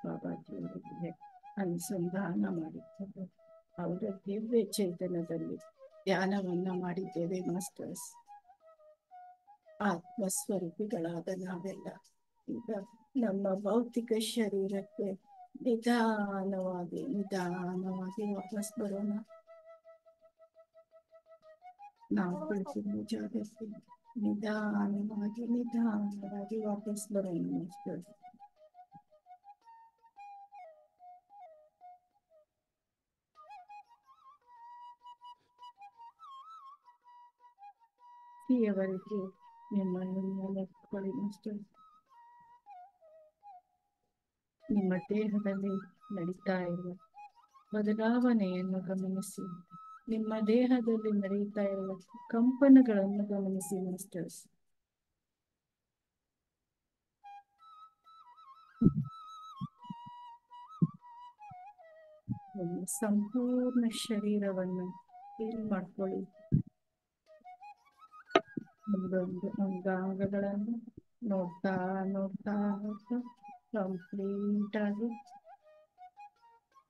ಬಾಬಾಜಿಯವರಿಗೆ ಅನುಸಂಧಾನ ಮಾಡಿದ್ದೇವೆ. ಅವರ ದಿವ್ಯ ಚೇತನದಲ್ಲಿ ಧ್ಯಾನವನ್ನ ಮಾಡಿದ್ದೇವೆ ಮಾಸ್ಟರ್ಸ್. ಆತ್ಮಸ್ವರೂಪಿಗಳಾದ ನಾವೆಲ್ಲ ಈಗ ನಮ್ಮ ಭೌತಿಕ ಶರೀರಕ್ಕೆ ನಿಧಾನವಾಗಿ ವಾಪಸ್ ಬರೋಣ. ನಾವು ಕುಳಿತಿರುವ ಜಾಗಕ್ಕೆ ನಿಧಾನವಾಗಿ ವಾಪಸ್ ಬರೋಣ ಮಾಸ್ಟರ್ಸ್. ಯವರಿಗೆ ನಿಮ್ಮನ್ನು ನೆನಪಿಕೊಳ್ಳಿ ಮಾಸ್ಟರ್. ನಿಮ್ಮ ದೇಹದಲ್ಲಿ ನಡೀತಾ ಇರುವ ಬದಲಾವಣೆಯನ್ನು ಗಮನಿಸಿ. ನಿಮ್ಮ ದೇಹದಲ್ಲಿ ನಡೆಯುತ್ತಾ ಇರುವ ಕಂಪನಗಳನ್ನು ಗಮನಿಸಿ ಮಾಸ್ಟರ್ಸ್. ನಿಮ್ಮ ಸಂಪೂರ್ಣ ಶರೀರವನ್ನು ಫೀಲ್ ಮಾಡ್ಕೊಳ್ಳಿ. ಒಂದೊಂದು ಅಂಗಾಂಗಗಳನ್ನು ನೋಡ್ತಾ ಕಂಪ್ಲೀಟ್ ಆಗಿ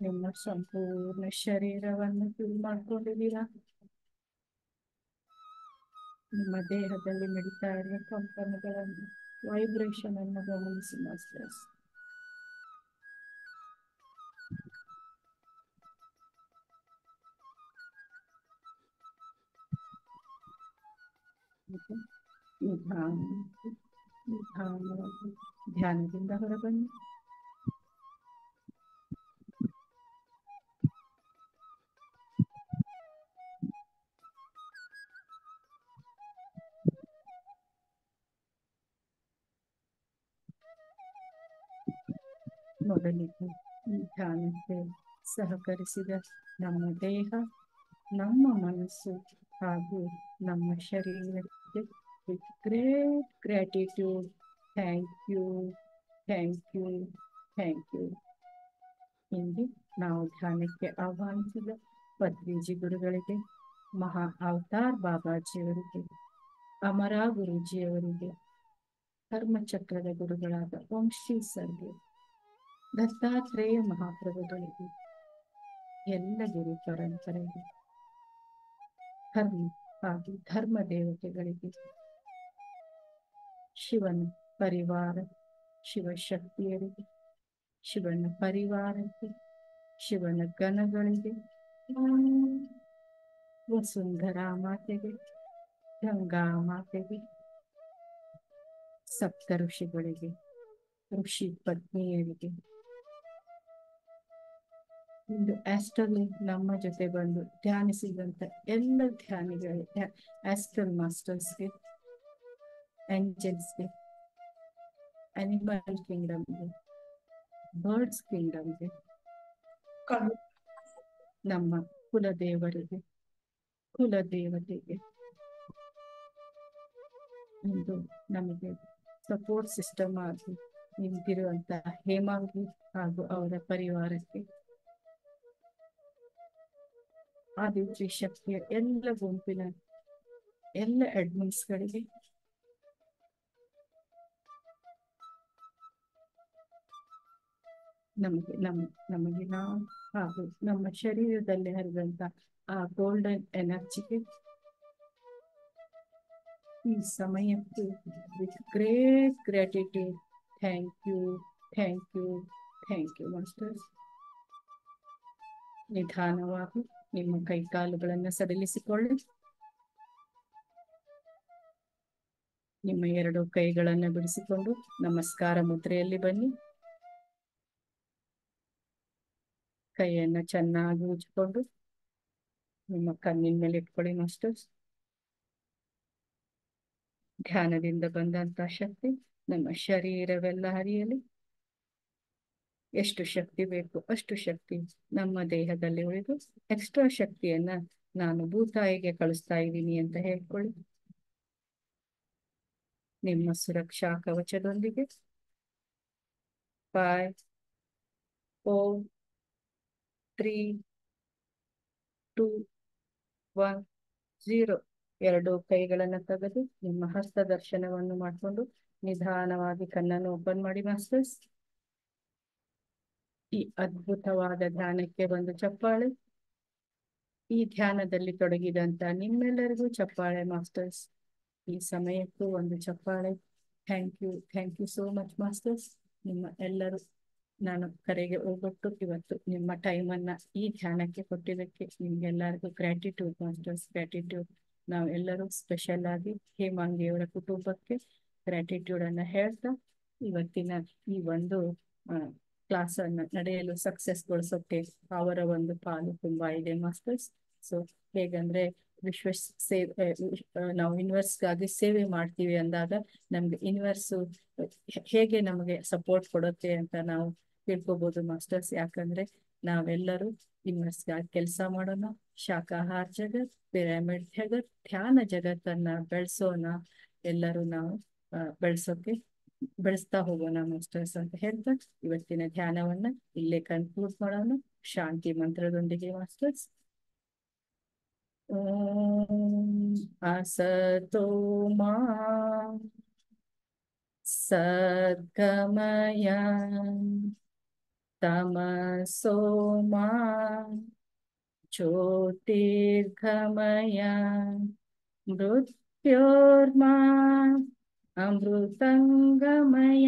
ನಿಮ್ಮ ಸಂಪೂರ್ಣ ಶರೀರವನ್ನು ಫೀಲ್ ಮಾಡ್ಕೊಂಡಿದ್ದೀರಾ. ನಿಮ್ಮ ದೇಹದಲ್ಲಿ ನಡೀತಾ ಇರುವ ಕಂಪನಗಳನ್ನು, ವೈಬ್ರೇಷನ್ ಅನ್ನು ಗಮನಿಸಿ ಮಾಸ್ಟರ್ಸ್. ನಿಧಾನವಾಗಿ ಧ್ಯಾನದಿಂದ ಹೊರಬನ್ನಿ. ಮೊದಲಿಗೆ ಈ ಧ್ಯಾನಕ್ಕೆ ಸಹಕರಿಸಿದ ನಮ್ಮ ದೇಹ, ನಮ್ಮ ಮನಸ್ಸು ಹಾಗೂ ನಮ್ಮ ಶರೀರಕ್ಕೆ ಗ್ರೇಟ್ ಗ್ರ್ಯಾಟಿಟ್ಯೂಡ್. Thank you. ಇಂದು ನಾವು ಧ್ಯಾನಕ್ಕೆ ಆಹ್ವಾನಿಸಿದ ಪತ್ರಿಜಿ ಗುರುಗಳಿಗೆ, ಮಹಾ ಅವತಾರ್ ಬಾಬಾಜಿಯವರಿಗೆ, ಅಮರ ಗುರುಜಿಯವರಿಗೆ, ಧರ್ಮಚಕ್ರದ ಗುರುಗಳಾದ ವಂಶಿ ಸರ್ಗೆ, ದತ್ತಾತ್ರೇಯ ಮಹಾಪ್ರಭುಗಳಿಗೆ, ಎಲ್ಲ ಗುರು ಪರಂಪರೆಗೆ, ಹಾಗೂ ಧರ್ಮ ದೇವತೆಗಳಿಗೆ, ಶಿವನ ಪರಿವಾರ, ಶಿವಶಕ್ತಿಯರಿಗೆ, ಶಿವನ ಪರಿವಾರಕ್ಕೆ, ಶಿವನ ಗಣಗಳಿಗೆ, ವಸುಂಧರಾ ಮಾತೆಗೆ, ಗಂಗಾ ಮಾತೆಗೆ, ಸಪ್ತ ಋಷಿಗಳಿಗೆ, ಋಷಿ ಪತ್ನಿಯರಿಗೆ, ಇಂದು ಆಸ್ಟ್ರಲ್ ನಮ್ಮ ಜೊತೆ ಬಂದು ಧ್ಯಾನಿಸಿದಂತ ಎಲ್ಲ ಧ್ಯಾನಿಗಳಿಗೆ, ಆಸ್ಟ್ರಲ್ ಮಾಸ್ಟರ್ಸ್ಗೆ, ಏಂಜಲ್ಸ್ಗೆ, ಅನಿಮಲ್ ಕಿಂಗ್ಡಮ್ಗೆ, ಬರ್ಡ್ಸ್ ಕಿಂಗ್ಡಮ್ಗೆ, ನಮ್ಮ ಕುಲದೇವರಿಗೆ, ಕುಲದೇವತೆಗೆ, ಇಂದು ನಮಗೆ ಸಪೋರ್ಟ್ ಸಿಸ್ಟಮ್ ಆಗಿ ನಿಂತಿರುವಂತಹ ಹೇಮಾಂಗಿ ಹಾಗೂ ಅವರ ಪರಿವಾರಕ್ಕೆ, ಆದಿತ್ಯ ಶಕ್ತಿಯ ಎಲ್ಲ ಗುಂಪಿನ ಎಲ್ಲ ಅಡ್ಮಿನ್ಸ್ಗಳಿಗೆ, ನಮಗೆ ನಾವು ಹಾಗೂ ನಮ್ಮ ಶರೀರದಲ್ಲಿ ಹರಿದಂತ ಆ ಗೋಲ್ಡನ್ ಎನರ್ಜಿಗೆ ಈ ಸಮಯಕ್ಕೆ with great gratitude thank you masters. ನಿಧಾನವಾಗಿ ನಿಮ್ಮ ಕೈಕಾಲುಗಳನ್ನು ಸಡಿಲಿಸಿಕೊಳ್ಳಿ. ನಿಮ್ಮ ಎರಡು ಕೈಗಳನ್ನು ಬಿಡಿಸಿಕೊಂಡು ನಮಸ್ಕಾರ ಮುದ್ರೆಯಲ್ಲಿ ಬನ್ನಿ. ಕೈಯನ್ನು ಚೆನ್ನಾಗಿ ಉಜ್ಜಿಕೊಂಡು ನಿಮ್ಮ ಕಣ್ಣಿನ ಮೇಲೆ ಇಟ್ಕೊಳ್ಳಿ ಮಾಸ್ಟರ್ಸ್. ಧ್ಯಾನದಿಂದ ಬಂದಂತ ಶಕ್ತಿ ನಮ್ಮ ಶರೀರವೆಲ್ಲ ಹರಿಯಲಿ. ಎಷ್ಟು ಶಕ್ತಿ ಬೇಕು ಅಷ್ಟು ಶಕ್ತಿ ನಮ್ಮ ದೇಹದಲ್ಲಿ ಉಳಿದು ಎಕ್ಸ್ಟ್ರಾ ಶಕ್ತಿಯನ್ನ ನಾನು ಭೂತಾಯಿಗೆ ಕಳಿಸ್ತಾ ಇದ್ದೀನಿ ಅಂತ ಹೇಳ್ಕೊಳ್ಳಿ. ನಿಮ್ಮ ಸುರಕ್ಷಾ ಕವಚದೊಂದಿಗೆ 5 4 3 2 1 0 ಎರಡು ಕೈಗಳನ್ನು ತೆಗೆದು ನಿಮ್ಮ ಹಸ್ತ ದರ್ಶನವನ್ನು ಮಾಡಿಕೊಂಡು ನಿಧಾನವಾಗಿ ಕಣ್ಣನ್ನು ಓಪನ್ ಮಾಡಿ ಮಾಸ್ಟರ್ಸ್. ಈ ಅದ್ಭುತವಾದ ಧ್ಯಾನಕ್ಕೆ ಒಂದು ಚಪ್ಪಾಳೆ. ಈ ಧ್ಯಾನದಲ್ಲಿ ತೊಡಗಿದಂತ ನಿಮ್ಮೆಲ್ಲರಿಗೂ ಚಪ್ಪಾಳೆ ಮಾಸ್ಟರ್ಸ್. ಈ ಸಮಯಕ್ಕೂ ಒಂದು ಚಪ್ಪಾಳೆ. Thank you so much masters. ನಿಮ್ಮ ಎಲ್ಲರೂ ನಾನು ಕರೆಗೆ ಹೋಗ್ಬಿಟ್ಟು ಇವತ್ತು ನಿಮ್ಮ ಟೈಮನ್ನ ಈ ಧ್ಯಾನಕ್ಕೆ ಕೊಟ್ಟಿದ್ದಕ್ಕೆ ನಿಮ್ಗೆಲ್ಲರಿಗೂ ಗ್ರ್ಯಾಟಿಟ್ಯೂಡ್ ಮಾಸ್ಟರ್ಸ್, ಗ್ರ್ಯಾಟಿಟ್ಯೂಡ್. ನಾವು ಎಲ್ಲರೂ ಸ್ಪೆಷಲ್ ಆಗಿ ಹೇಮಾಂಗಿಯವರ ಕುಟುಂಬಕ್ಕೆ ಗ್ರ್ಯಾಟಿಟ್ಯೂಡ್ ಅನ್ನ ಹೇಳ್ತಾ ಇವತ್ತಿನ ಈ ಒಂದು ಕ್ಲಾಸ್ ಅನ್ನ ನಡೆಯಲು ಸಕ್ಸಸ್ಗೊಳಿಸೋಕೆ ಅವರ ಒಂದು ಪಾಲು ತುಂಬಾ ಇದೆ ಮಾಸ್ಟರ್ಸ್. ಸೊ ಹೇಗಂದ್ರೆ ವಿಶ್ವ ಸೇವೆ, ನಾವು ಯೂನಿವರ್ಸ್ಗಾಗಿ ಸೇವೆ ಮಾಡ್ತೀವಿ ಅಂದಾಗ ನಮ್ಗೆ ಯೂನಿವರ್ಸ್ ಹೇಗೆ ನಮಗೆ ಸಪೋರ್ಟ್ ಕೊಡುತ್ತೆ ಅಂತ ನಾವು ತಿಳ್ಕೊಬಹುದು ಮಾಸ್ಟರ್ಸ್. ಯಾಕಂದ್ರೆ ನಾವೆಲ್ಲರೂ ಯೂನಿವರ್ಸ್ಗಾಗಿ ಕೆಲಸ ಮಾಡೋಣ. ಶಾಖಾಹಾರ ಜಗತ್, ಪಿರಮಿಡ್ ಜಗತ್, ಧ್ಯಾನ ಜಗತ್ತನ್ನ ಬೆಳೆಸೋಣ. ಎಲ್ಲರೂ ನಾವು ಬೆಳೆಸ್ತಾ ಹೋಗೋಣ ಮಾಸ್ಟರ್ಸ್ ಅಂತ ಹೇಳ್ತಾ ಇವತ್ತಿನ ಧ್ಯಾನವನ್ನ ಇಲ್ಲೇ ಕನ್ಕ್ಲೂಡ್ ಮಾಡೋಣ ಶಾಂತಿ ಮಂತ್ರದೊಂದಿಗೆ ಮಾಸ್ಟರ್ಸ್. ಓಂ ಅಸತೋ ಮಾ ಸದ್ಗಮಯ ತಮಸೋ ಮಾ ಜ್ಯೋತಿರ್ಗಮಯ ಮೃತ್ಯೋರ್ಮಾ ಅಮೃತಂಗಮಯ.